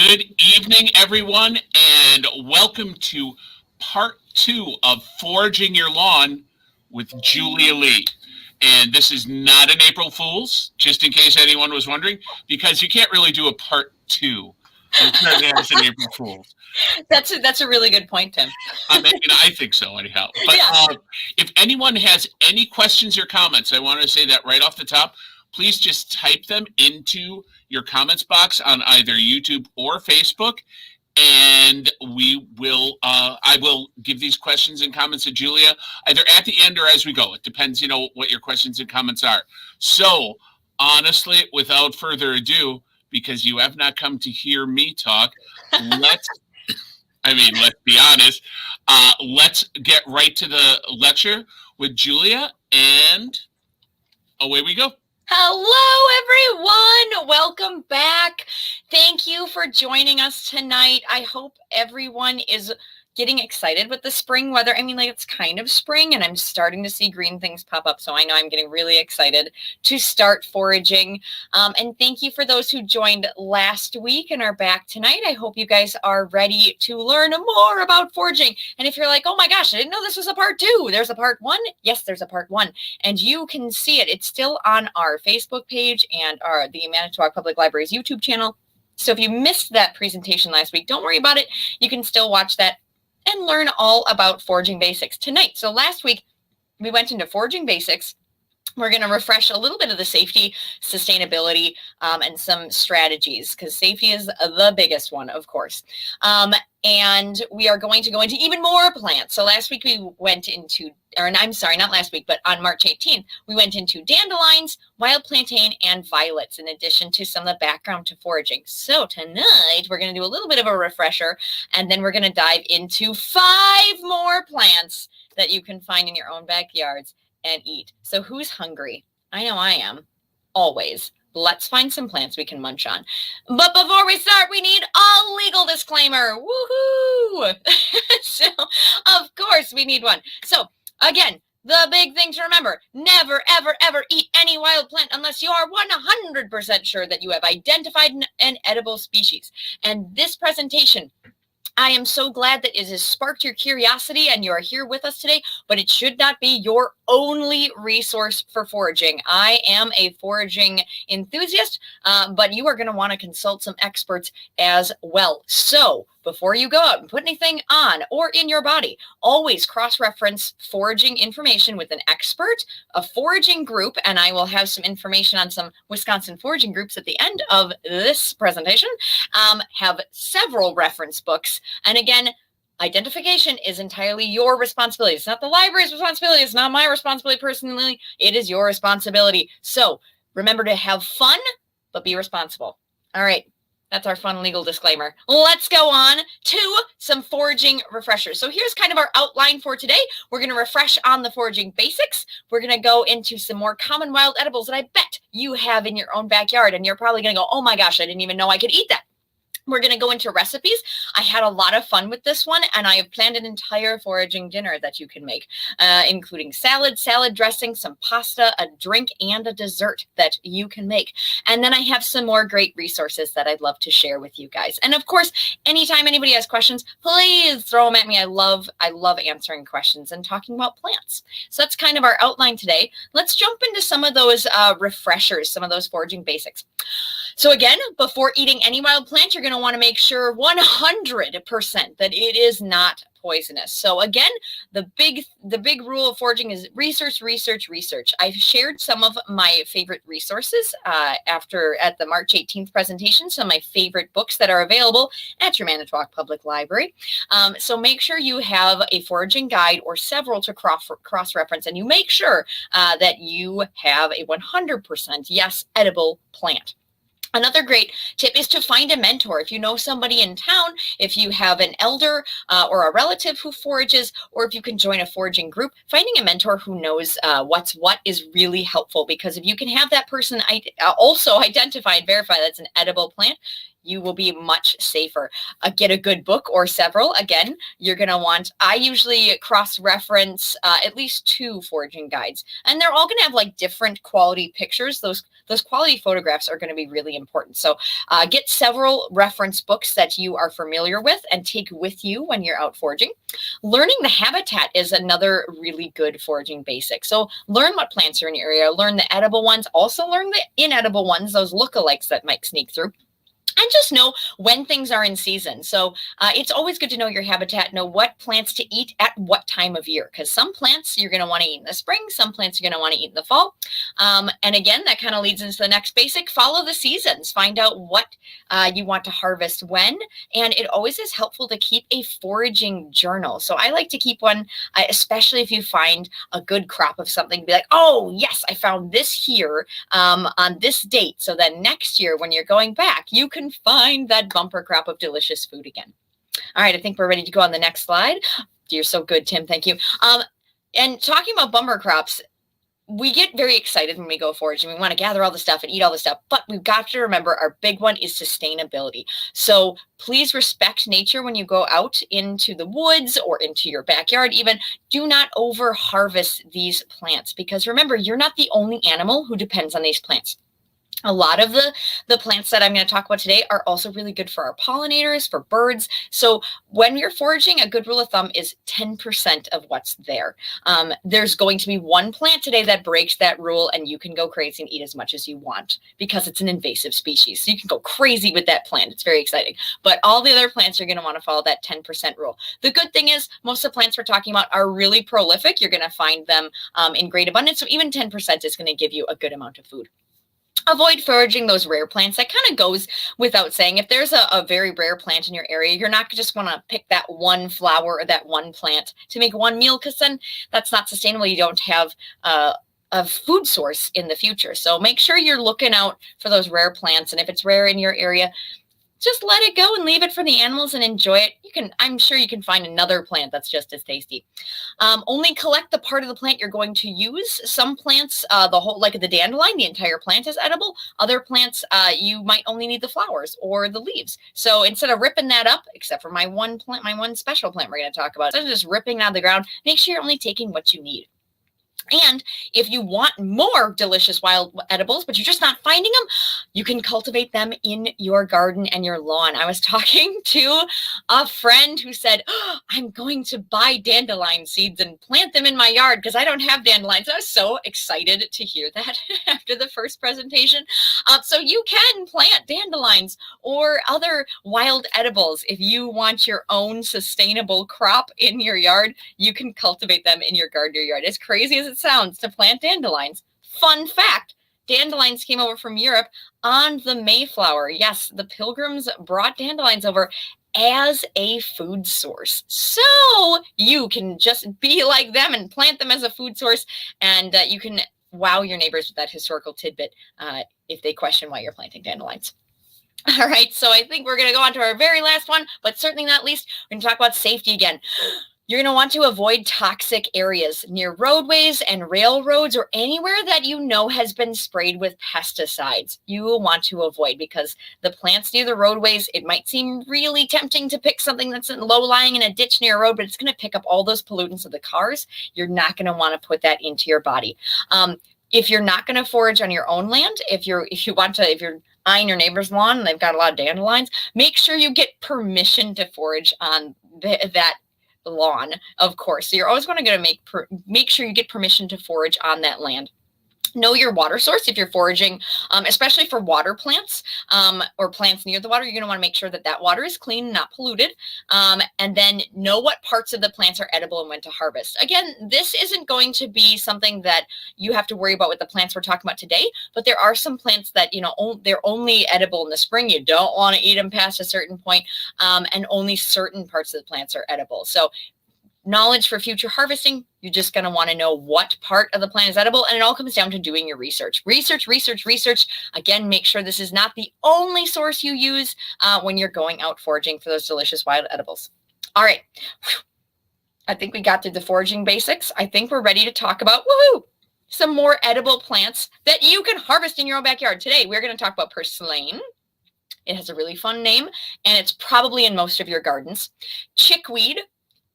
Good evening, everyone, and welcome to part 2 of Foraging Your Lawn with Julia Lee. And this is not an April Fool's, just in case anyone was wondering, because you can't really do a part 2 and turn it as an April Fool's. That's a really good point, Tim. I think so, anyhow. But if anyone has any questions or comments, I want to say that right off the top, please just type them into your comments box on either YouTube or Facebook, and I will give these questions and comments to Julia either at the end or as we go. It depends, what your questions and comments are. So, honestly, without further ado, because you have not come to hear me talk, let's be honest. Let's get right to the lecture with Julia, and away we go. Hello, everyone. Welcome back. Thank you for joining us tonight. I hope everyone is getting excited with the spring weather. It's kind of spring, and I'm starting to see green things pop up, so I know I'm getting really excited to start foraging. And thank you for those who joined last week and are back tonight. I hope you guys are ready to learn more about foraging. And if you're like, oh my gosh, I didn't know this was a part 2. There's a part 1. Yes, there's a part 1. And you can see it. It's still on our Facebook page and the Manitowoc Public Library's YouTube channel. So if you missed that presentation last week, don't worry about it. You can still watch that and learn all about foraging basics tonight. So last week, we went into foraging basics. We're going to refresh a little bit of the safety, sustainability, and some strategies, because safety is the biggest one, of course. And we are going to go into even more plants. So last week we went into, not last week, but on March 18th, we went into dandelions, wild plantain, and violets, in addition to some of the background to foraging. So tonight we're going to do a little bit of a refresher, and then we're going to dive into 5 more plants that you can find in your own backyards and eat. So who's hungry? I know I am, always. Let's find some plants we can munch on. But before we start, we need a legal disclaimer. Woohoo! So, of course, we need one. So, again, the big thing to remember, never, ever, ever eat any wild plant unless you are 100% sure that you have identified an edible species. And this presentation, I am so glad that it has sparked your curiosity and you are here with us today, but it should not be your only resource for foraging. I am a foraging enthusiast, but you are going to want to consult some experts as well. So before you go out and put anything on or in your body, always cross-reference foraging information with an expert, a foraging group, and I will have some information on some Wisconsin foraging groups at the end of this presentation. Have several reference books. And again, identification is entirely your responsibility. It's not the library's responsibility. It's not my responsibility personally. It is your responsibility. So remember to have fun, but be responsible. All right. That's our fun legal disclaimer. Let's go on to some foraging refreshers. So here's kind of our outline for today. We're going to refresh on the foraging basics. We're going to go into some more common wild edibles that I bet you have in your own backyard. And you're probably going to go, oh my gosh, I didn't even know I could eat that. We're going to go into recipes. I had a lot of fun with this one, and I have planned an entire foraging dinner that you can make, including salad dressing, some pasta, a drink, and a dessert that you can make. And then I have some more great resources that I'd love to share with you guys. And of course, anytime anybody has questions, please throw them at me. I love answering questions and talking about plants. So that's kind of our outline today. Let's jump into some of those refreshers, some of those foraging basics. So again, before eating any wild plant, you're going to want to make sure 100% that it is not poisonous. So again, the big rule of foraging is research, research, research. I've shared some of my favorite resources at the March 18th presentation, some of my favorite books that are available at your Manitowoc Public Library. So make sure you have a foraging guide or several to cross-reference, and you make sure that you have a 100% yes edible plant. Another great tip is to find a mentor. If you know somebody in town, if you have an elder or a relative who forages, or if you can join a foraging group, finding a mentor who knows what's what is really helpful, because if you can have that person also identify and verify that's an edible plant, you will be much safer. Get a good book or several. Again, you're going to want, I usually cross-reference at least 2 foraging guides, and they're all going to have like different quality pictures. Those quality photographs are going to be really important. So get several reference books that you are familiar with and take with you when you're out foraging. Learning the habitat is another really good foraging basic. So learn what plants are in your area, learn the edible ones, also learn the inedible ones, those lookalikes that might sneak through. And just know when things are in season. So it's always good to know your habitat, know what plants to eat at what time of year, because some plants you're going to want to eat in the spring, some plants you're going to want to eat in the fall. And again, that kind of leads into the next basic. Follow the seasons. Find out what you want to harvest when. And it always is helpful to keep a foraging journal. So I like to keep one, especially if you find a good crop of something, be like, oh, yes, I found this here on this date. So then next year when you're going back, you can find that bumper crop of delicious food again. All right, I think we're ready to go on the next slide. You're so good, Tim. Thank you. And talking about bumper crops, we get very excited when we go foraging. We want to gather all the stuff and eat all the stuff, but we've got to remember our big one is sustainability. So please respect nature when you go out into the woods or into your backyard even. Do not over harvest these plants, because remember, you're not the only animal who depends on these plants. A lot of the plants that I'm going to talk about today are also really good for our pollinators, for birds. So when you're foraging, a good rule of thumb is 10% of what's there. There's going to be one plant today that breaks that rule, and you can go crazy and eat as much as you want because it's an invasive species. So you can go crazy with that plant. It's very exciting. But all the other plants are going to want to follow that 10% rule. The good thing is most of the plants we're talking about are really prolific. You're going to find them in great abundance. So even 10% is going to give you a good amount of food. Avoid foraging those rare plants. That kind of goes without saying. If there's a very rare plant in your area, you're not just want to pick that one flower or that one plant to make one meal, because then that's not sustainable. You don't have a food source in the future. So make sure you're looking out for those rare plants. And if it's rare in your area, just let it go and leave it for the animals and enjoy it. I'm sure you can find another plant that's just as tasty. Only collect the part of the plant you're going to use. Some plants, like the dandelion, the entire plant is edible. Other plants, you might only need the flowers or the leaves. So instead of ripping that up, except for my one special plant we're going to talk about, instead of just ripping it out of the ground, make sure you're only taking what you need. And if you want more delicious wild edibles, but you're just not finding them, you can cultivate them in your garden and your lawn. I was talking to a friend who said, oh, I'm going to buy dandelion seeds and plant them in my yard because I don't have dandelions. I was so excited to hear that after the first presentation. So you can plant dandelions or other wild edibles. If you want your own sustainable crop in your yard, you can cultivate them in your garden or yard. As crazy as it sounds to plant dandelions. Fun fact, dandelions came over from Europe on the Mayflower. Yes, the Pilgrims brought dandelions over as a food source. So you can just be like them and plant them as a food source, and you can wow your neighbors with that historical tidbit if they question why you're planting dandelions. All right, so I think we're going to go on to our very last one, but certainly not least, we're going to talk about safety again. You're going to want to avoid toxic areas near roadways and railroads or anywhere that you know has been sprayed with pesticides. You will want to avoid, because the plants near the roadways, it might seem really tempting to pick something that's low-lying in a ditch near a road, but it's going to pick up all those pollutants of the cars. You're not going to want to put that into your body. If you're not going to forage on your own land, if you're eyeing your neighbor's lawn and they've got a lot of dandelions, make sure you get permission to forage on that lawn, of course. So you're always going to make sure you get permission to forage on that land. Know your water source if you're foraging, especially for water plants or plants near the water. You're going to want to make sure that that water is clean, not polluted. And then know what parts of the plants are edible and when to harvest. Again, this isn't going to be something that you have to worry about with the plants we're talking about today, but there are some plants that, they're only edible in the spring. You don't want to eat them past a certain point, and only certain parts of the plants are edible. So knowledge for future harvesting, you're just going to want to know what part of the plant is edible, and it all comes down to doing your research. Research. Again, make sure this is not the only source you use when you're going out foraging for those delicious wild edibles. All right. I think we got through the foraging basics. I think we're ready to talk about, some more edible plants that you can harvest in your own backyard. Today, we're going to talk about purslane, It has a really fun name, and it's probably in most of your gardens. Chickweed,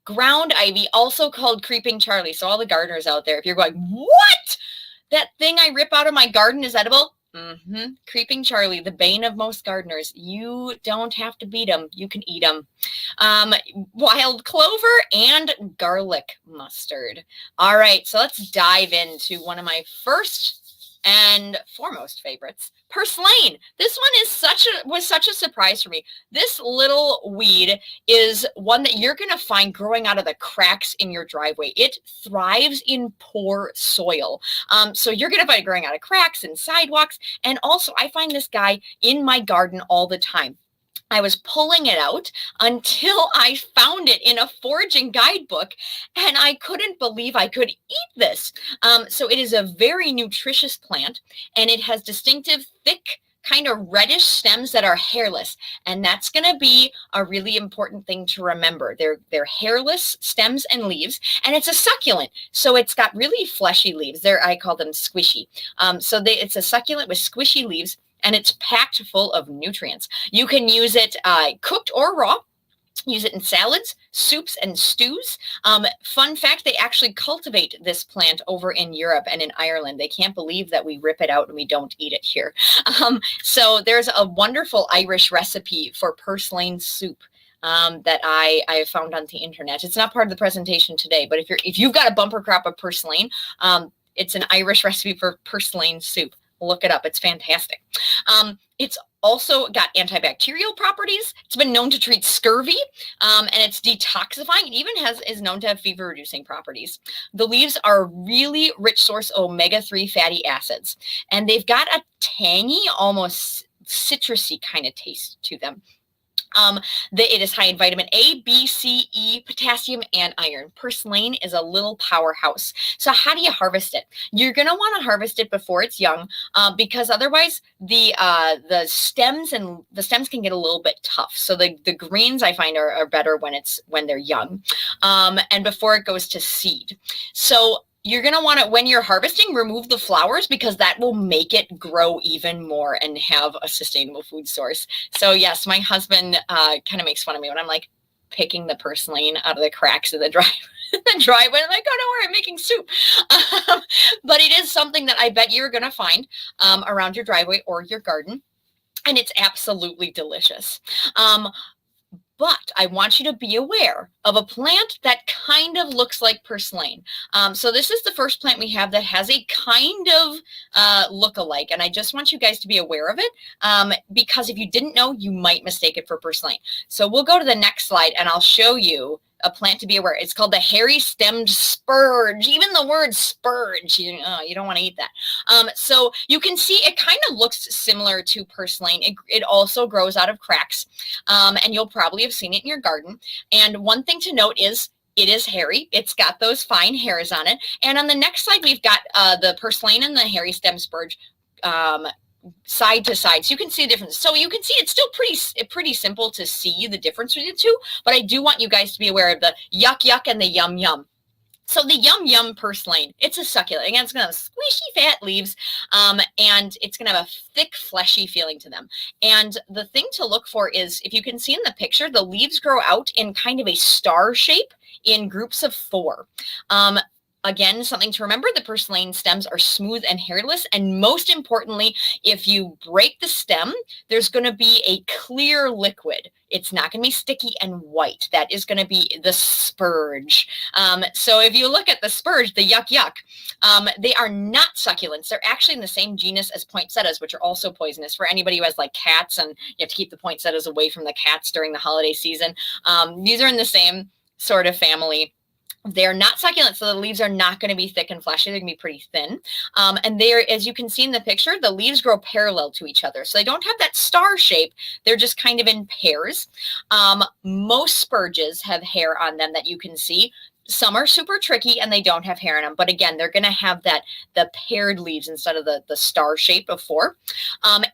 ground ivy, also called creeping Charlie. So all the gardeners out there, if you're going, what? That thing I rip out of my garden is edible? Creeping Charlie, the bane of most gardeners. You don't have to beat them. You can eat them. Wild clover and garlic mustard. All right, so let's dive into one of my first and foremost favorites, purslane. This one was such a surprise for me. This little weed is one that you're going to find growing out of the cracks in your driveway. It thrives in poor soil. So you're going to find it growing out of cracks and sidewalks. And also, I find this guy in my garden all the time. I was pulling it out until I found it in a foraging guidebook, and I couldn't believe I could eat this. So it is a very nutritious plant, and it has distinctive, thick, kind of reddish stems that are hairless. And that's going to be a really important thing to remember. They're hairless stems and leaves, and it's a succulent. So it's got really fleshy leaves. I call them squishy. It's a succulent with squishy leaves, and it's packed full of nutrients. You can use it cooked or raw. Use it in salads, soups, and stews. Fun fact, they actually cultivate this plant over in Europe and in Ireland. They can't believe that we rip it out and we don't eat it here. So there's a wonderful Irish recipe for purslane soup that I found on the internet. It's not part of the presentation today, but if you've got a bumper crop of purslane, it's an Irish recipe for purslane soup. Look it up. It's fantastic. It's also got antibacterial properties. It's been known to treat scurvy, and it's detoxifying. It even is known to have fever-reducing properties. The leaves are a really rich source of omega-3 fatty acids, and they've got a tangy, almost citrusy kind of taste to them. It is high in vitamin A, B, C, E, potassium, and iron. Purslane is a little powerhouse. So how do you harvest it? You're going to want to harvest it before it's young, because otherwise the stems can get a little bit tough. So the greens I find are better when they're young, and before it goes to seed. So you're going to want to, when you're harvesting, remove the flowers, because that will make it grow even more and have a sustainable food source. So yes, my husband kind of makes fun of me when I'm like picking the purslane out of the cracks of the driveway. I'm like, oh, don't worry, I'm making soup. But it is something that I bet you're going to find around your driveway or your garden. And it's absolutely delicious. But I want you to be aware of a plant that kind of looks like purslane. So this is the first plant we have that has a kind of look-alike. And I just want you guys to be aware of it, because if you didn't know, you might mistake it for purslane. So we'll go to the next slide and I'll show you a plant to be aware. It's called the hairy-stemmed spurge. Even the word spurge, you don't want to eat that. So you can see it kind of looks similar to purslane. It also grows out of cracks, and you'll probably have seen it in your garden. And one thing to note is it is hairy. It's got those fine hairs on it. And on the next slide, we've got the purslane and the hairy-stemmed spurge side to side, so you can see the difference. So you can see it's still pretty simple to see the difference between the two, but I do want you guys to be aware of the yuck yuck and the yum yum. So the yum yum purslane, it's a succulent. Again, it's going to have squishy fat leaves, and it's going to have a thick fleshy feeling to them. And the thing to look for is, if you can see in the picture, the leaves grow out in kind of a star shape in groups of 4. Again, something to remember, the purslane stems are smooth and hairless. And most importantly, if you break the stem, there's going to be a clear liquid. It's not going to be sticky and white. That is going to be the spurge. So if you look at the spurge, the yuck yuck, they are not succulents. They're actually in the same genus as poinsettias, which are also poisonous. For anybody who has like cats, and you have to keep the poinsettias away from the cats during the holiday season. These are in the same sort of family. They're not succulent, so the leaves are not going to be thick and fleshy. They're going to be pretty thin. And they're, as you can see in the picture, the leaves grow parallel to each other. So they don't have that star shape. They're just kind of in pairs. Most spurges have hair on them that you can see. Some are super tricky and they don't have hair on them. But again, they're going to have the paired leaves instead of the star shape of 4.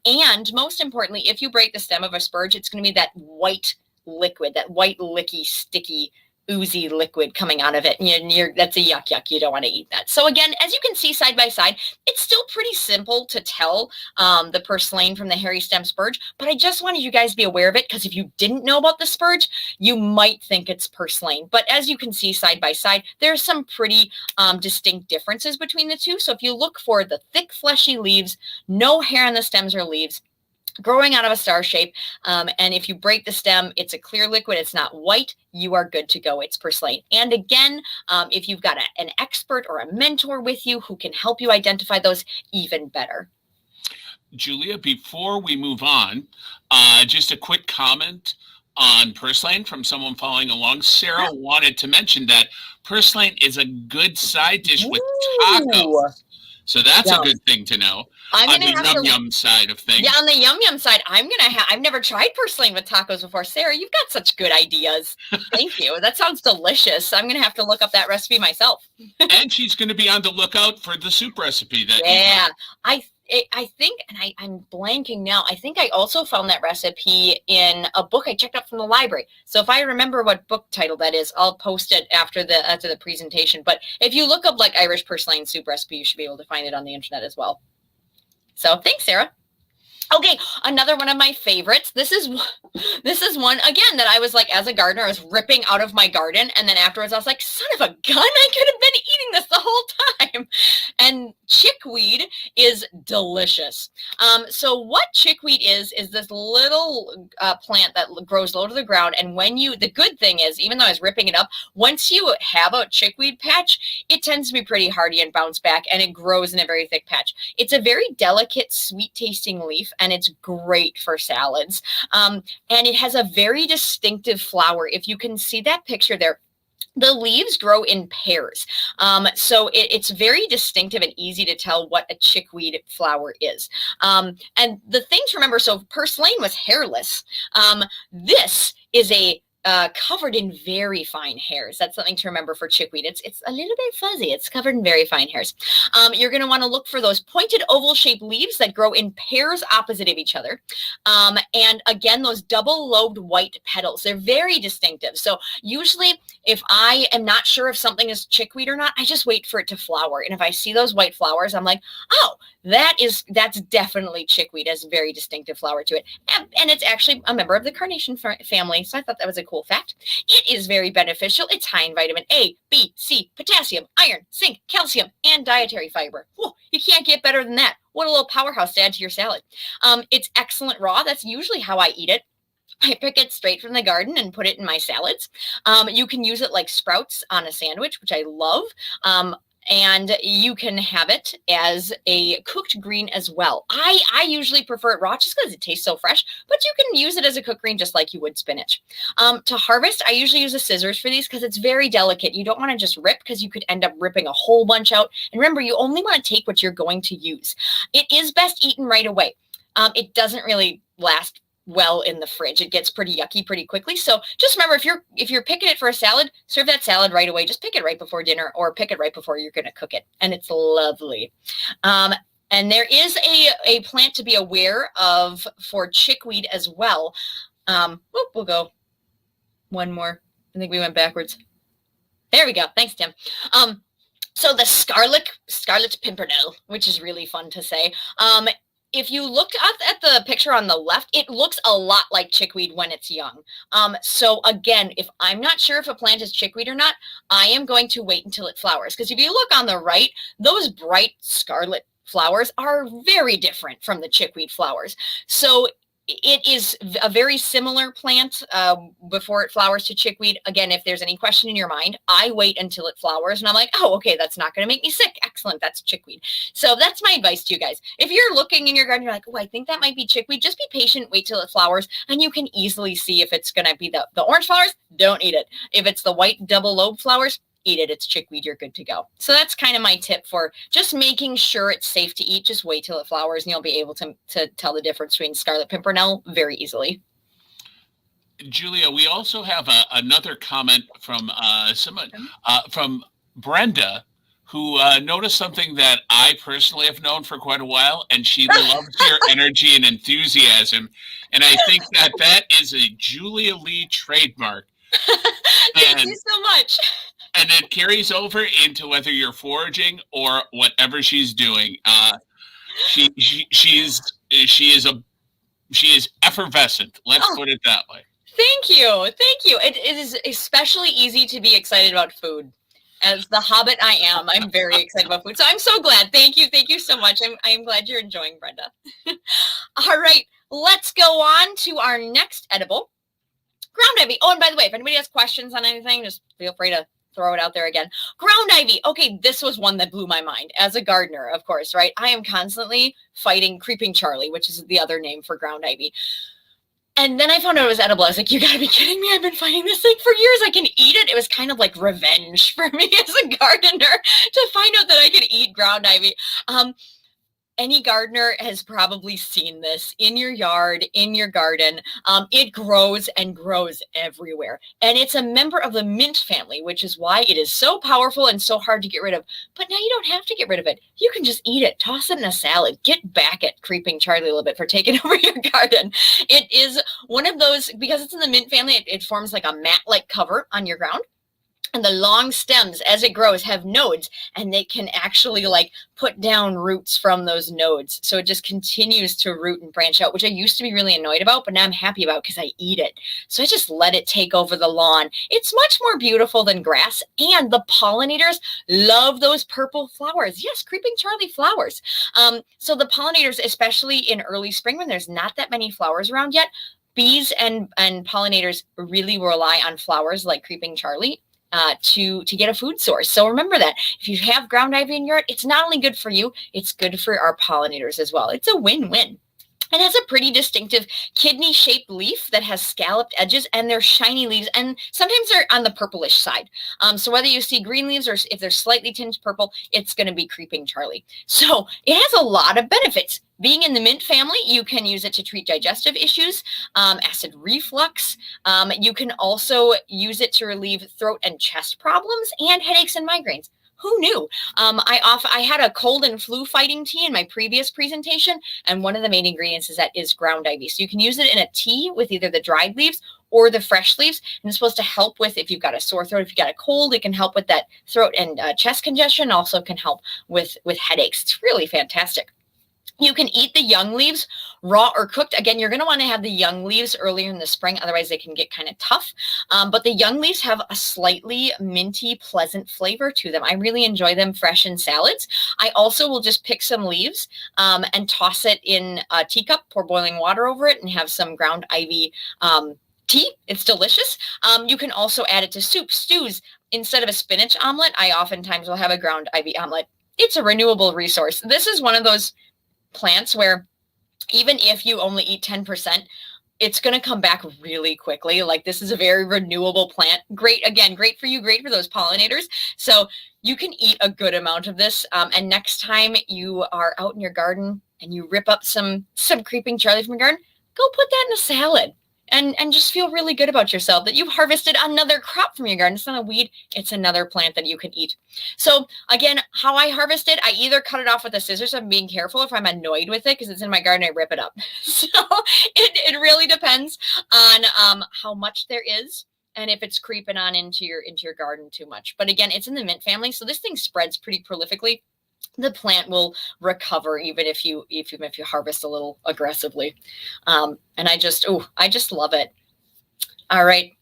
And most importantly, if you break the stem of a spurge, it's going to be that white liquid, that white licky, sticky oozy liquid coming out of it, and that's a yuck. You don't want to eat that. So again, as you can see side by side, it's still pretty simple to tell the purslane from the hairy stem spurge, but I just wanted you guys to be aware of it, because if you didn't know about the spurge, you might think it's purslane. But as you can see side by side, there's some pretty distinct differences between the two. So if you look for the thick fleshy leaves, no hair on the stems or leaves, growing out of a star shape, and if you break the stem, it's a clear liquid, it's not white, you are good to go. It's purslane. And again, if you've got an expert or a mentor with you who can help you identify those, even better. Julia, before we move on, just a quick comment on purslane from someone following along. Sarah wanted to mention that purslane is a good side dish with tacos. So that's a good thing to know. On the yum side of things. Yeah, on the yum side, I've never tried purslane with tacos before. Sarah, you've got such good ideas. Thank you. That sounds delicious. I'm going to have to look up that recipe myself. And she's going to be on the lookout for the soup recipe that I think, and I'm blanking now, I think I also found that recipe in a book I checked out from the library. So if I remember what book title that is, I'll post it after the presentation. But if you look up like Irish purslane soup recipe, you should be able to find it on the internet as well. So thanks, Sarah. Okay, another one of my favorites. This is one, again, that I was like, as a gardener, I was ripping out of my garden. And then afterwards, I was like, son of a gun, I could have been eating this the whole time. And chickweed is delicious. So what chickweed is this little plant that grows low to the ground. And the good thing is, even though I was ripping it up, once you have a chickweed patch, it tends to be pretty hardy and bounce back, and it grows in a very thick patch. It's a very delicate, sweet tasting leaf, and it's great for salads. And it has a very distinctive flower. If you can see that picture there, the leaves grow in pairs. So it's very distinctive and easy to tell what a chickweed flower is. And the thing to remember, so purslane was hairless. This is covered in very fine hairs. That's something to remember for chickweed. It's a little bit fuzzy. It's covered in very fine hairs. You're going to want to look for those pointed oval-shaped leaves that grow in pairs opposite of each other. And again, those double-lobed white petals. They're very distinctive. So usually, if I am not sure if something is chickweed or not, I just wait for it to flower. And if I see those white flowers, I'm like, oh, that's definitely chickweed. It has a very distinctive flower to it. And it's actually a member of the carnation family. So I thought that was a cool fact. It is very beneficial. It's high in vitamin A, B, C, potassium, iron, zinc, calcium, and dietary fiber. Whew, you can't get better than that. What a little powerhouse to add to your salad. It's excellent raw. That's usually how I eat it. I pick it straight from the garden and put it in my salads. You can use it like sprouts on a sandwich, which I love. And you can have it as a cooked green as well. I usually prefer it raw just because it tastes so fresh, but you can use it as a cooked green just like you would spinach. To harvest, I usually use the scissors for these because it's very delicate. You don't want to just rip because you could end up ripping a whole bunch out. And remember, you only want to take what you're going to use. It is best eaten right away. It doesn't really last well in the fridge. It gets pretty yucky pretty quickly. So just remember, if you're picking it for a salad, serve that salad right away. Just pick it right before dinner or pick it right before you're going to cook it. And it's lovely. And there is a plant to be aware of for chickweed as well. We'll go one more. I think we went backwards. There we go. Thanks, Tim. So the scarlet pimpernel, which is really fun to say. If you look at the picture on the left, it looks a lot like chickweed when it's young. So again, if I'm not sure if a plant is chickweed or not, I am going to wait until it flowers. Because if you look on the right, those bright scarlet flowers are very different from the chickweed flowers. So it is a very similar plant before it flowers to chickweed. Again, if there's any question in your mind, I wait until it flowers and I'm like, oh, okay, that's not going to make me sick. Excellent. That's chickweed. So that's my advice to you guys. If you're looking in your garden, you're like, oh, I think that might be chickweed. Just be patient, wait till it flowers, and you can easily see if it's going to be the orange flowers. Don't eat it. If it's the white double lobe flowers, eat it. It's chickweed. You're good to go. So that's kind of my tip for just making sure it's safe to eat. Just wait till it flowers and you'll be able to tell the difference between scarlet pimpernel very easily. Julia, we also have another comment from someone from Brenda, who noticed something that I personally have known for quite a while, and she loves your energy and enthusiasm. And I think that is a Julia Lee trademark. Thank you so much. And it carries over into whether you're foraging or whatever she's doing. She is effervescent. Let's put it that way. Thank you. Thank you. It is especially easy to be excited about food. As the hobbit I am, I'm very excited about food. So I'm so glad. Thank you. Thank you so much. I'm glad you're enjoying, Brenda. All right. Let's go on to our next edible, ground ivy. Oh, and by the way, if anybody has questions on anything, just feel free to throw it out there again. Ground ivy. Okay, this was one that blew my mind as a gardener, of course, right? I am constantly fighting creeping Charlie, which is the other name for ground ivy. And then I found out it was edible. I was like, you gotta be kidding me. I've been fighting this thing for years. I can eat it. It was kind of like revenge for me as a gardener to find out that I could eat ground ivy. Any gardener has probably seen this in your yard, in your garden. It grows and grows everywhere. And it's a member of the mint family, which is why it is so powerful and so hard to get rid of. But now you don't have to get rid of it. You can just eat it, toss it in a salad, get back at creeping Charlie a little bit for taking over your garden. It is one of those, because it's in the mint family, it forms like a mat-like cover on your ground. And the long stems, as it grows, have nodes, and they can actually like put down roots from those nodes. So it just continues to root and branch out, which I used to be really annoyed about, but now I'm happy about because I eat it. So I just let it take over the lawn. It's much more beautiful than grass, and the pollinators love those purple flowers. Yes, creeping Charlie flowers. So the pollinators, especially in early spring when there's not that many flowers around yet, bees and pollinators really rely on flowers like creeping Charlie to get a food source. So remember that if you have ground ivy in your yard, it's not only good for you, it's good for our pollinators as well. It's a win-win. It has a pretty distinctive kidney-shaped leaf that has scalloped edges, and they're shiny leaves, and sometimes they're on the purplish side. So whether you see green leaves or if they're slightly tinged purple, it's going to be creeping Charlie. So it has a lot of benefits. Being in the mint family, you can use it to treat digestive issues, acid reflux. You can also use it to relieve throat and chest problems and headaches and migraines. Who knew? I had a cold and flu fighting tea in my previous presentation, and one of the main ingredients is ground ivy. So you can use it in a tea with either the dried leaves or the fresh leaves, and it's supposed to help with if you've got a sore throat, if you've got a cold, it can help with that throat and chest congestion. Also can help with headaches. It's really fantastic. You can eat the young leaves raw or cooked. Again, you're going to want to have the young leaves earlier in the spring. Otherwise, they can get kind of tough. But the young leaves have a slightly minty, pleasant flavor to them. I really enjoy them fresh in salads. I also will just pick some leaves and toss it in a teacup, pour boiling water over it, and have some ground ivy tea. It's delicious. You can also add it to soup, stews. Instead of a spinach omelet, I oftentimes will have a ground ivy omelet. It's a renewable resource. This is one of those plants where even if you only eat 10%, it's going to come back really quickly. Like, this is a very renewable plant. Great. Again, great for you. Great for those pollinators. So you can eat a good amount of this. And next time you are out in your garden and you rip up some creeping Charlie from your garden, go put that in a salad. And just feel really good about yourself that you've harvested another crop from your garden. It's not a weed, it's another plant that you can eat. So again, how I harvest it, I either cut it off with a scissors. I'm being careful. If I'm annoyed with it because it's in my garden, I rip it up. So it really depends on how much there is and if it's creeping on into your garden too much. But again, it's in the mint family, so this thing spreads pretty prolifically. The plant will recover even if you harvest a little aggressively. And I just love it. All right.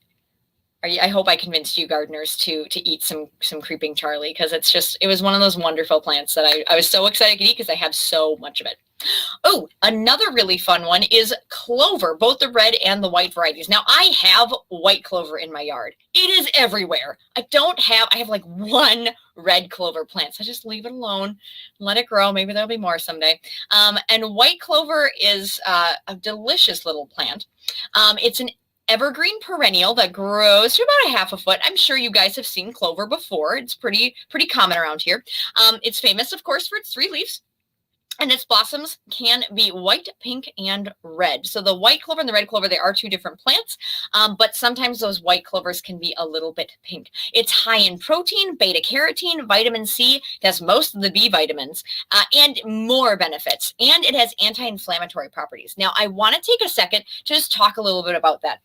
I hope I convinced you gardeners to eat some creeping Charlie, because it was one of those wonderful plants that I was so excited to eat because I have so much of it. Oh, another really fun one is clover, both the red and the white varieties. Now, I have white clover in my yard. It is everywhere. I have like one red clover plant, so I just leave it alone, let it grow. Maybe there'll be more someday. And white clover is a delicious little plant. It's an evergreen perennial that grows to about 1/2 foot. I'm sure you guys have seen clover before. It's pretty common around here. It's famous, of course, for its 3 leaves. And its blossoms can be white, pink, and red. So the white clover and the red clover, they are 2 different plants, but sometimes those white clovers can be a little bit pink. It's high in protein, beta-carotene, vitamin C. It has most of the B vitamins and more benefits. And it has anti-inflammatory properties. Now, I want to take a second to just talk a little bit about that.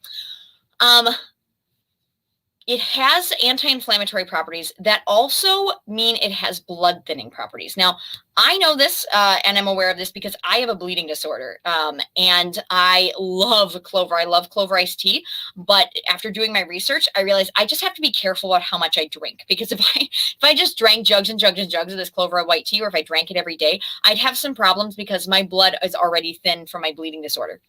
it has anti-inflammatory properties that also mean it has blood thinning properties. Now, I know this and I'm aware of this because I have a bleeding disorder, and I love clover. I love clover iced tea. But after doing my research, I realized I just have to be careful about how much I drink, because if I just drank jugs and jugs and jugs of this clover white tea, or if I drank it every day, I'd have some problems because my blood is already thin from my bleeding disorder.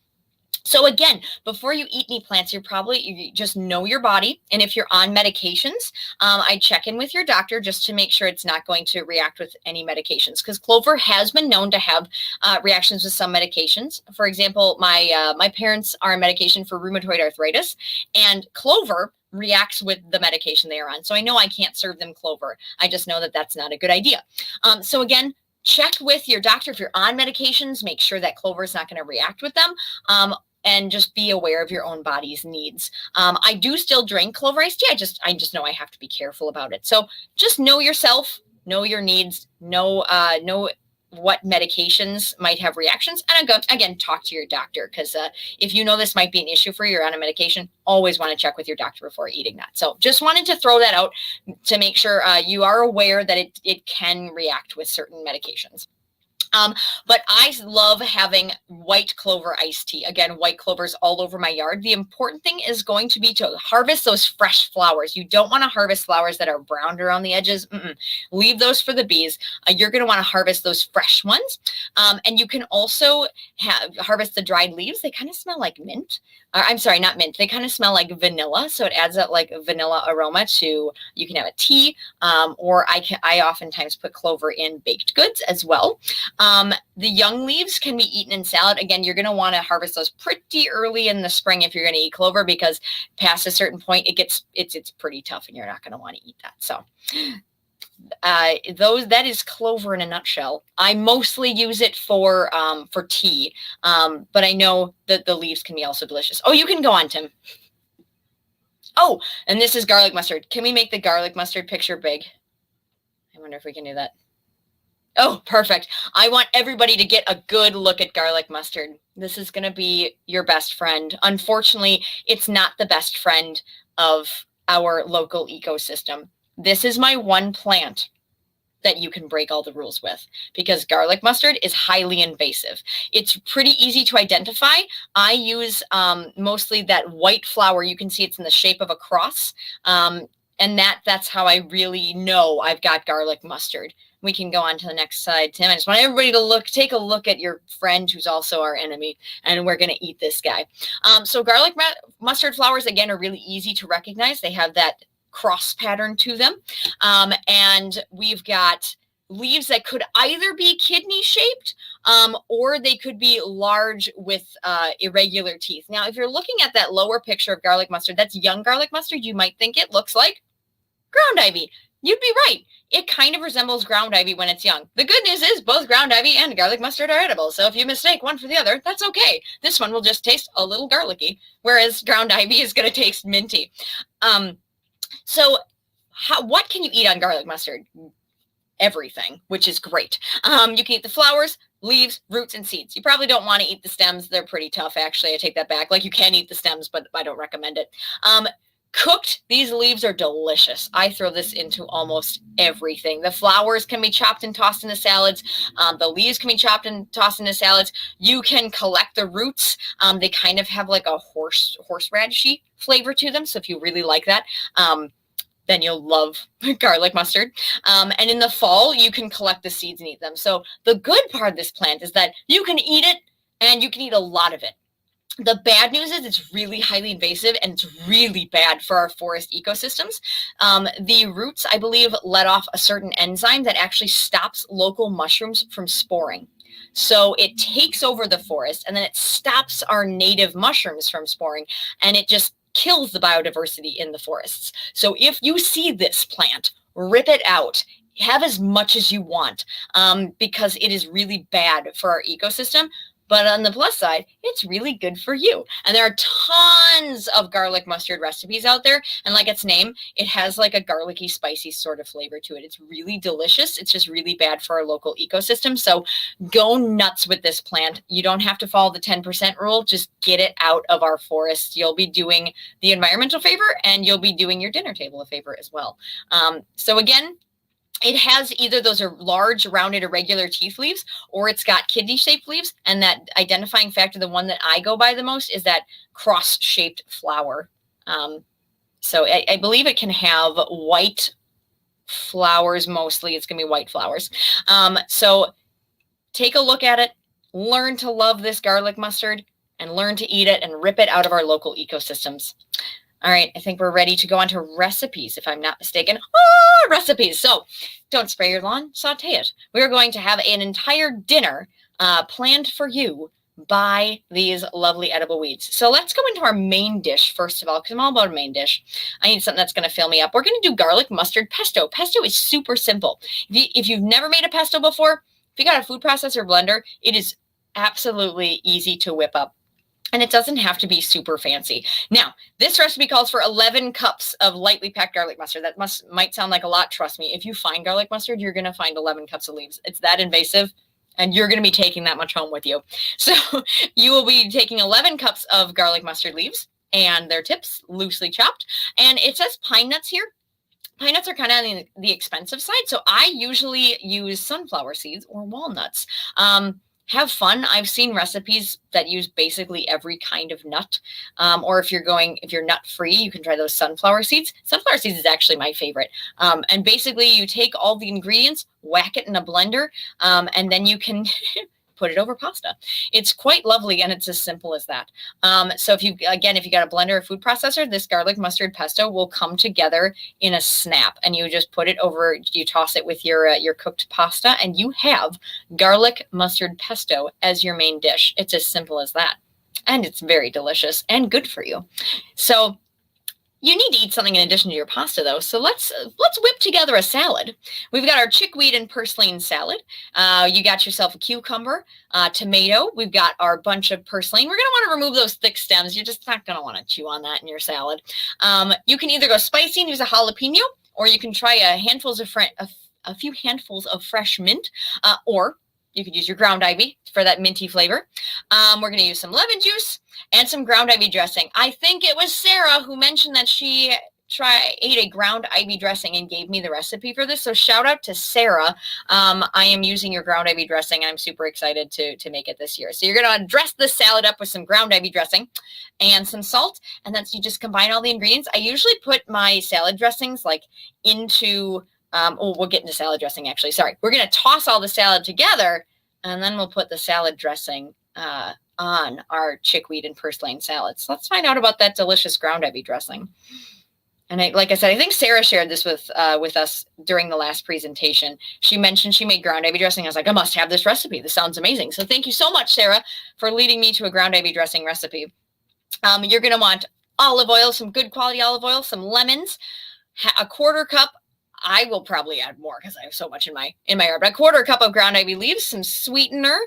So again, before you eat any plants, you just know your body. And if you're on medications, I check in with your doctor just to make sure it's not going to react with any medications, because clover has been known to have reactions with some medications. For example, my parents are on medication for rheumatoid arthritis, and clover reacts with the medication they are on. So I know I can't serve them clover. I just know that that's not a good idea. So again, check with your doctor. If you're on medications, make sure that clover is not going to react with them. And just be aware of your own body's needs. I do still drink clover iced tea. I just know I have to be careful about it. So just know yourself, know your needs, know what medications might have reactions. And again, talk to your doctor, because if you know this might be an issue for you, you're on a medication, always want to check with your doctor before eating that. So just wanted to throw that out to make sure you are aware that it can react with certain medications. But I love having white clover iced tea. Again, white clovers all over my yard. The important thing is going to be to harvest those fresh flowers. You don't want to harvest flowers that are browned around the edges. Leave those for the bees. You're going to want to harvest those fresh ones. And you can also harvest the dried leaves. They kind of smell like mint. I'm sorry, not mint. They kind of smell like vanilla. So it adds that like vanilla aroma to, you can have a tea, or I oftentimes put clover in baked goods as well. The young leaves can be eaten in salad. Again, you're going to want to harvest those pretty early in the spring if you're going to eat clover, because past a certain point, it's pretty tough and you're not going to want to eat that. So that is clover in a nutshell. I mostly use it for tea, but I know that the leaves can be also delicious. Oh, you can go on, Tim. Oh, and this is garlic mustard. Can we make the garlic mustard picture big? I wonder if we can do that. Oh, perfect. I want everybody to get a good look at garlic mustard. This is going to be your best friend. Unfortunately, it's not the best friend of our local ecosystem. This is my one plant that you can break all the rules with, because garlic mustard is highly invasive. It's pretty easy to identify. I use mostly that white flower. You can see it's in the shape of a cross. And that's how I really know I've got garlic mustard. We can go on to the next slide, Tim. I just want everybody to take a look at your friend who's also our enemy, and we're going to eat this guy. So garlic mustard flowers, again, are really easy to recognize. They have that cross pattern to them. And we've got leaves that could either be kidney shaped, or they could be large with irregular teeth. Now, if you're looking at that lower picture of garlic mustard, that's young garlic mustard, you might think it looks like ground ivy. You'd be right. It kind of resembles ground ivy when it's young. The good news is both ground ivy and garlic mustard are edible. So if you mistake one for the other, that's okay. This one will just taste a little garlicky, whereas ground ivy is going to taste minty. So what can you eat on garlic mustard? Everything, which is great. You can eat the flowers, leaves, roots, and seeds. You probably don't want to eat the stems. They're pretty tough, actually. I take that back. Like, you can eat the stems, but I don't recommend it. Cooked, these leaves are delicious. I throw this into almost everything. The flowers can be chopped and tossed into salads. The leaves can be chopped and tossed into salads. You can collect the roots. They kind of have like a horseradishy flavor to them. So if you really like that, then you'll love garlic mustard. And in the fall, you can collect the seeds and eat them. So the good part of this plant is that you can eat it, and you can eat a lot of it. The bad news is it's really highly invasive, and it's really bad for our forest ecosystems. The roots, I believe, let off a certain enzyme that actually stops local mushrooms from sporing. So it takes over the forest, and then it stops our native mushrooms from sporing, and it just kills the biodiversity in the forests. So if you see this plant, rip it out. Have as much as you want, because it is really bad for our ecosystem. But on the plus side, it's really good for you. And there are tons of garlic mustard recipes out there. And like its name, it has like a garlicky, spicy sort of flavor to it. It's really delicious. It's just really bad for our local ecosystem. So go nuts with this plant. You don't have to follow the 10% rule. Just get it out of our forests. You'll be doing the environmental favor, and you'll be doing your dinner table a favor as well. So again, it has either those are large, rounded, irregular teeth leaves, or it's got kidney-shaped leaves. And that identifying factor, the one that I go by the most, is that cross-shaped flower. So I believe it can have white flowers mostly. It's going to be white flowers. So take a look at it, learn to love this garlic mustard, and learn to eat it and rip it out of our local ecosystems. All right, I think we're ready to go on to recipes, if I'm not mistaken. Recipes. So don't spray your lawn, saute it. We're going to have an entire dinner planned for you by these lovely edible weeds. So let's go into our main dish first of all, because I'm all about a main dish. I need something that's going to fill me up. We're going to do garlic mustard pesto. Pesto is super simple. If you've never made a pesto before, if you got a food processor blender, it is absolutely easy to whip up. And it doesn't have to be super fancy. Now, this recipe calls for 11 cups of lightly packed garlic mustard. That might sound like a lot. Trust me, if you find garlic mustard, you're going to find 11 cups of leaves. It's that invasive, and you're going to be taking that much home with you. So you will be taking 11 cups of garlic mustard leaves and their tips, loosely chopped. And it says pine nuts here. Pine nuts are kind of on the expensive side. So I usually use sunflower seeds or walnuts. Have fun. I've seen recipes that use basically every kind of nut. Or if you're nut free, you can try those sunflower seeds. Sunflower seeds is actually my favorite. And basically you take all the ingredients, whack it in a blender, and then you can put it over pasta. It's quite lovely, and it's as simple as that. So if you got a blender or food processor, this garlic mustard pesto will come together in a snap, and you just put it over, you toss it with your cooked pasta, and you have garlic mustard pesto as your main dish. It's as simple as that. And it's very delicious and good for you. So you need to eat something in addition to your pasta, though. So let's whip together a salad. We've got our chickweed and purslane salad. You got yourself a cucumber, tomato. We've got our bunch of purslane. We're going to want to remove those thick stems. You're just not going to want to chew on that in your salad. You can either go spicy and use a jalapeno, or you can try a few handfuls of fresh mint, or you could use your ground ivy for that minty flavor. We're going to use some lemon juice and some ground ivy dressing. I think it was Sarah who mentioned that she ate a ground ivy dressing and gave me the recipe for this. So shout out to Sarah. I am using your ground ivy dressing. I'm super excited to make it this year. So you're going to dress this salad up with some ground ivy dressing and some salt. And then you just combine all the ingredients. I usually put my salad dressings like into, we'll get into salad dressing actually. Sorry. We're going to toss all the salad together, and then we'll put the salad dressing on our chickweed and purslane salads. So let's find out about that delicious ground ivy dressing. And like I said, I think Sarah shared this with us during the last presentation. She mentioned she made ground ivy dressing. I was like, I must have this recipe. This sounds amazing. So thank you so much, Sarah, for leading me to a ground ivy dressing recipe. You're going to want olive oil, some good quality olive oil, some lemons, a quarter cup. I will probably add more because I have so much in my yard. But a quarter cup of ground ivy leaves, some sweetener,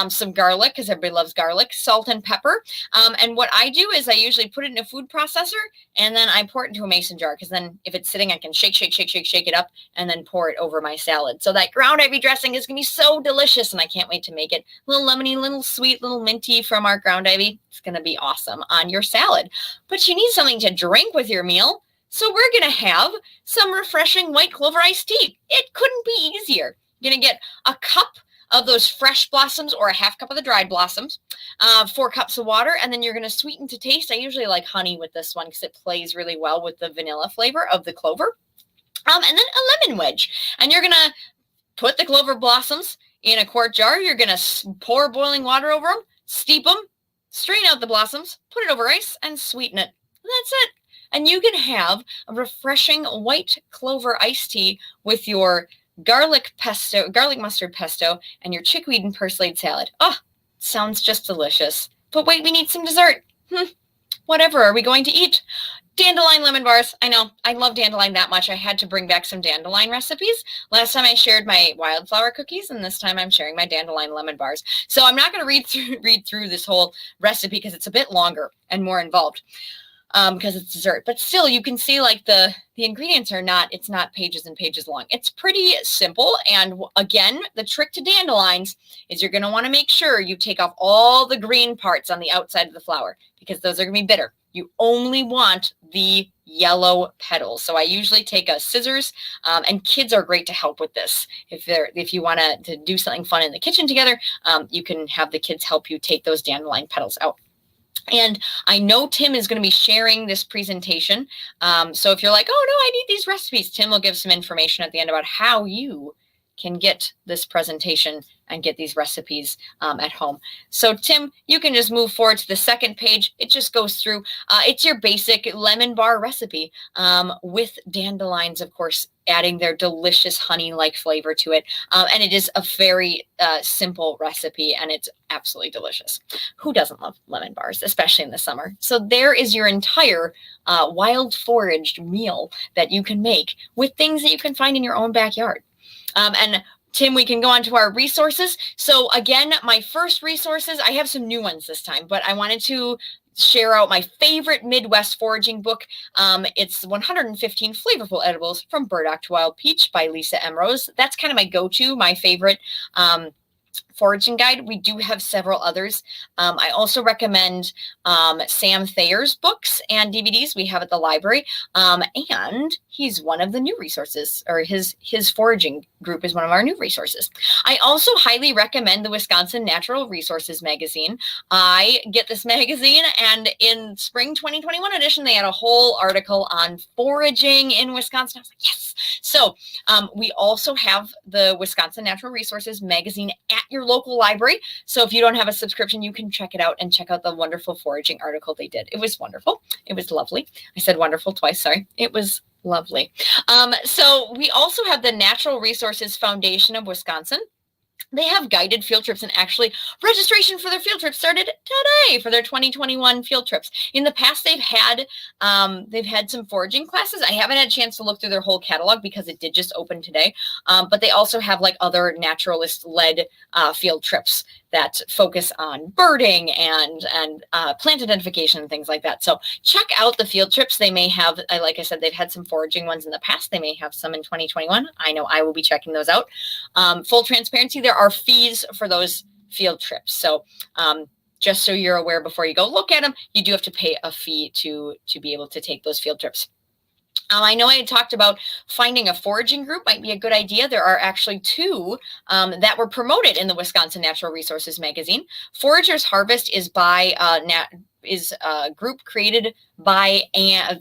some garlic because everybody loves garlic, salt and pepper. And what I do is I usually put it in a food processor, and then I pour it into a mason jar, because then if it's sitting, I can shake it up and then pour it over my salad. So that ground ivy dressing is going to be so delicious, and I can't wait to make it. A little lemony, little sweet, little minty from our ground ivy. It's going to be awesome on your salad. But you need something to drink with your meal. So we're going to have some refreshing white clover iced tea. It couldn't be easier. You're going to get a cup of those fresh blossoms or a half cup of the dried blossoms, 4 cups of water, and then you're going to sweeten to taste. I usually like honey with this one because it plays really well with the vanilla flavor of the clover. And then a lemon wedge. And you're going to put the clover blossoms in a quart jar. You're going to pour boiling water over them, steep them, strain out the blossoms, put it over ice, and sweeten it. And that's it. And you can have a refreshing white clover iced tea with your garlic mustard pesto, and your chickweed and purslane salad. Oh, sounds just delicious. But wait, we need some dessert. Whatever are we going to eat? Dandelion lemon bars. I know, I love dandelion that much. I had to bring back some dandelion recipes. Last time I shared my wildflower cookies, and this time I'm sharing my dandelion lemon bars. So I'm not going to read through this whole recipe because it's a bit longer and more involved because it's dessert. But still, you can see like the ingredients are not, it's not pages and pages long. It's pretty simple. And again, the trick to dandelions is you're going to want to make sure you take off all the green parts on the outside of the flower because those are going to be bitter. You only want the yellow petals. So I usually take a scissors, and kids are great to help with this. If you want to do something fun in the kitchen together, you can have the kids help you take those dandelion petals out. And I know Tim is going to be sharing this presentation. So if you're like, oh no, I need these recipes, Tim will give some information at the end about how you can get this presentation and get these recipes at home. So Tim, you can just move forward to the second page. It just goes through, it's your basic lemon bar recipe with dandelions, of course, adding their delicious honey-like flavor to it. And it is a very simple recipe, and it's absolutely delicious. Who doesn't love lemon bars, especially in the summer? So there is your entire wild foraged meal that you can make with things that you can find in your own backyard. And Tim, we can go on to our resources. So again, my first resources, I have some new ones this time, but I wanted to share out my favorite Midwest foraging book. It's 115 Flavorful Edibles from Burdock to Wild Peach by Lisa M. Rose. That's kind of my go-to, my favorite foraging guide. We do have several others. I also recommend Sam Thayer's books and DVDs we have at the library. And he's one of the new resources, or his foraging group is one of our new resources. I also highly recommend the Wisconsin Natural Resources magazine. I get this magazine, and in spring 2021 edition, they had a whole article on foraging in Wisconsin. I was like, yes. So we also have the Wisconsin Natural Resources magazine at your local library. So if you don't have a subscription, you can check it out and check out the wonderful foraging article they did. It was wonderful. It was lovely. I said wonderful twice. Sorry. It was lovely. So we also have the Natural Resources Foundation of Wisconsin. They have guided field trips, and actually registration for their field trip started today for their 2021 field trips. In the past, they've had some foraging classes. I haven't had a chance to look through their whole catalog because it did just open today. But they also have like other naturalist-led field trips that focus on birding and plant identification and things like that. So check out the field trips. They may have, like I said, they've had some foraging ones in the past. They may have some in 2021. I know I will be checking those out. Full transparency, there are fees for those field trips. So just so you're aware before you go look at them, you do have to pay a fee to be able to take those field trips. I know I had talked about finding a foraging group might be a good idea. There are actually two that were promoted in the Wisconsin Natural Resources magazine. Foragers Harvest is by is a group created by I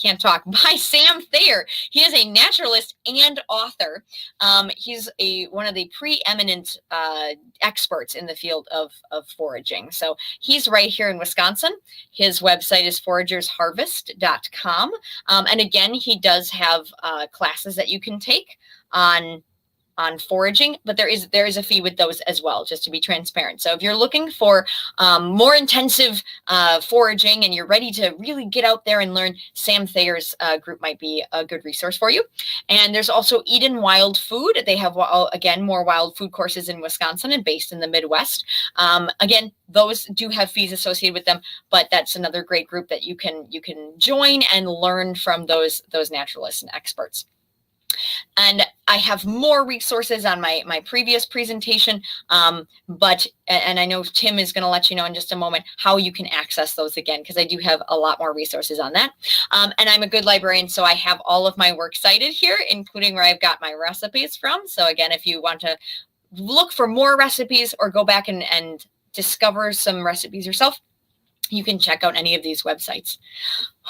can't talk, by Sam Thayer. He is a naturalist and author. He's one of the preeminent experts in the field of foraging. So he's right here in Wisconsin. His website is foragersharvest.com. And again, he does have classes that you can take on foraging, but there is a fee with those as well, just to be transparent. So if you're looking for more intensive foraging and you're ready to really get out there and learn, Sam Thayer's group might be a good resource for you. And there's also Eden Wild Food. They have, again, more wild food courses in Wisconsin and based in the Midwest. Again, those do have fees associated with them, but that's another great group that you can join and learn from those naturalists and experts. And I have more resources on my previous presentation, but I know Tim is going to let you know in just a moment how you can access those again, because I do have a lot more resources on that. And I'm a good librarian, so I have all of my works cited here, including where I've got my recipes from. So again, if you want to look for more recipes or go back and discover some recipes yourself, you can check out any of these websites.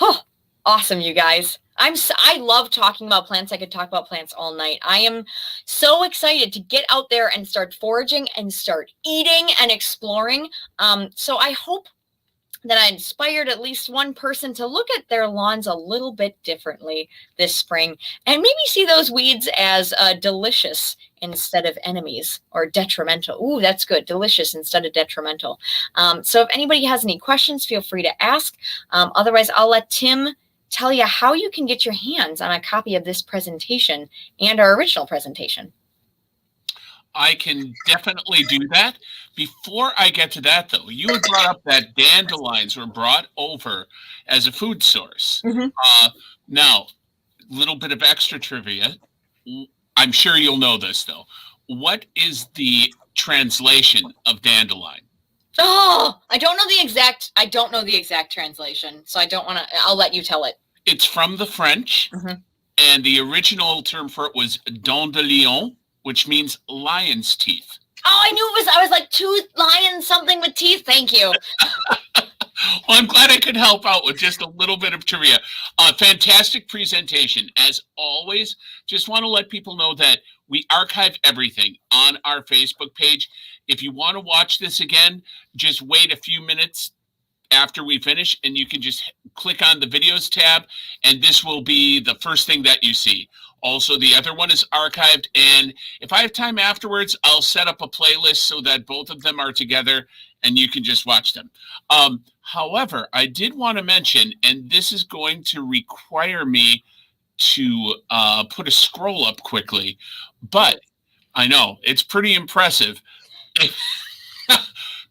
Oh, awesome, you guys. I love talking about plants. I could talk about plants all night. I am so excited to get out there and start foraging and start eating and exploring. So I hope that I inspired at least one person to look at their lawns a little bit differently this spring and maybe see those weeds as delicious instead of enemies, or detrimental. Ooh, that's good. Delicious instead of detrimental. So if anybody has any questions, feel free to ask. Otherwise, I'll let Tim tell you how you can get your hands on a copy of this presentation and our original presentation. I can definitely do that. Before I get to that, though, you had brought up that dandelions were brought over as a food source. Now, a little bit of extra trivia. I'm sure you'll know this, though. What is the translation of dandelion? Oh, I don't know the exact translation, so I don't want to. I'll let you tell it. It's from the French, and the original term for it was dent de lion, which means lion's teeth. Oh, I knew it was. I was like, tooth, lion, something with teeth. Thank you. Well, I'm glad I could help out with just a little bit of trivia. Fantastic presentation. As always, just want to let people know that we archive everything on our Facebook page. If you want to watch this again, just wait a few minutes after we finish, and you can just click on the videos tab, and this will be the first thing that you see. Also, the other one is archived, and if I have time afterwards, I'll set up a playlist so that both of them are together, and you can just watch them. However, I did want to mention, and this is going to require me to put a scroll up quickly, but I know, it's pretty impressive.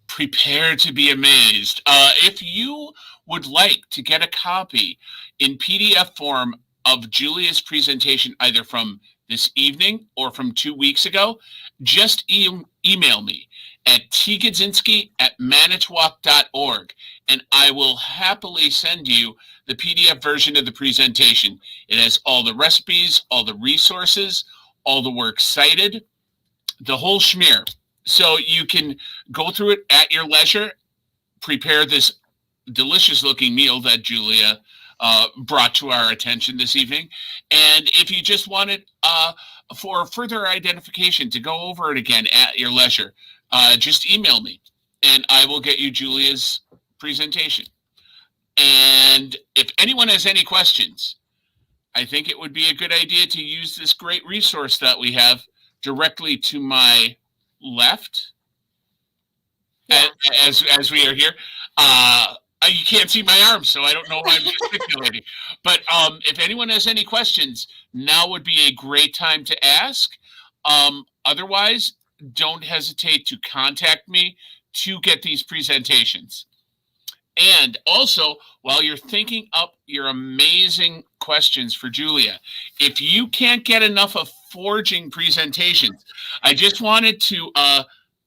Prepare to be amazed. If you would like to get a copy in PDF form of Julia's presentation, either from this evening or from 2 weeks ago, just email me at tgodzinski@manitowoc.org, and I will happily send you the PDF version of the presentation. It has all the recipes, all the resources, all the works cited, the whole schmear. So you can go through it at your leisure, prepare this delicious looking meal that Julia brought to our attention this evening. And if you just want it for further identification, to go over it again at your leisure, just email me and I will get you Julia's presentation. And if anyone has any questions, I think it would be a good idea to use this great resource that we have directly to my left, as we are here. You can't see my arms, so I don't know why I'm gesticulating. But if anyone has any questions, now would be a great time to ask. Otherwise, don't hesitate to contact me to get these presentations. And also, while you're thinking up your amazing questions for Julia, if you can't get enough of foraging presentations, I just wanted to,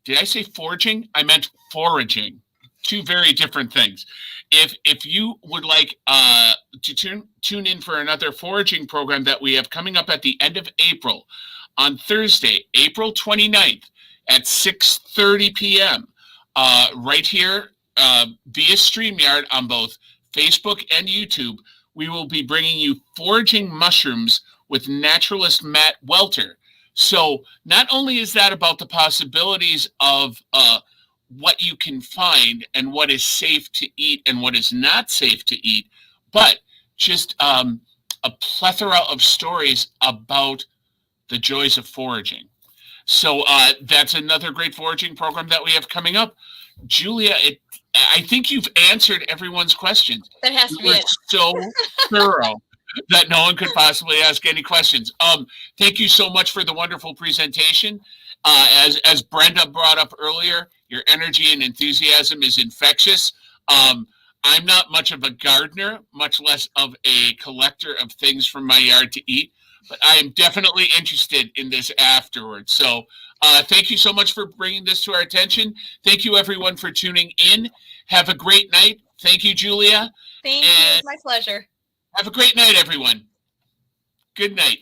did I say foraging? I meant foraging. Two very different things. If you would like to tune in for another foraging program that we have coming up at the end of April, on Thursday, April 29th at 6:30 p.m., right here via StreamYard on both Facebook and YouTube, we will be bringing you foraging mushrooms with naturalist Matt Welter. So not only is that about the possibilities of what you can find and what is safe to eat and what is not safe to eat, but just a plethora of stories about the joys of foraging. So that's another great foraging program that we have coming up. Julia, I think you've answered everyone's questions. That has to be it. So thorough that no one could possibly ask any questions. Thank you so much for the wonderful presentation. As Brenda brought up earlier, your energy and enthusiasm is infectious. I'm not much of a gardener, much less of a collector of things from my yard to eat, but I am definitely interested in this afterwards. So thank you so much for bringing this to our attention. Thank you, everyone, for tuning in. Have a great night. Thank you, Julia. Thank you. It's my pleasure. Have a great night, everyone. Good night.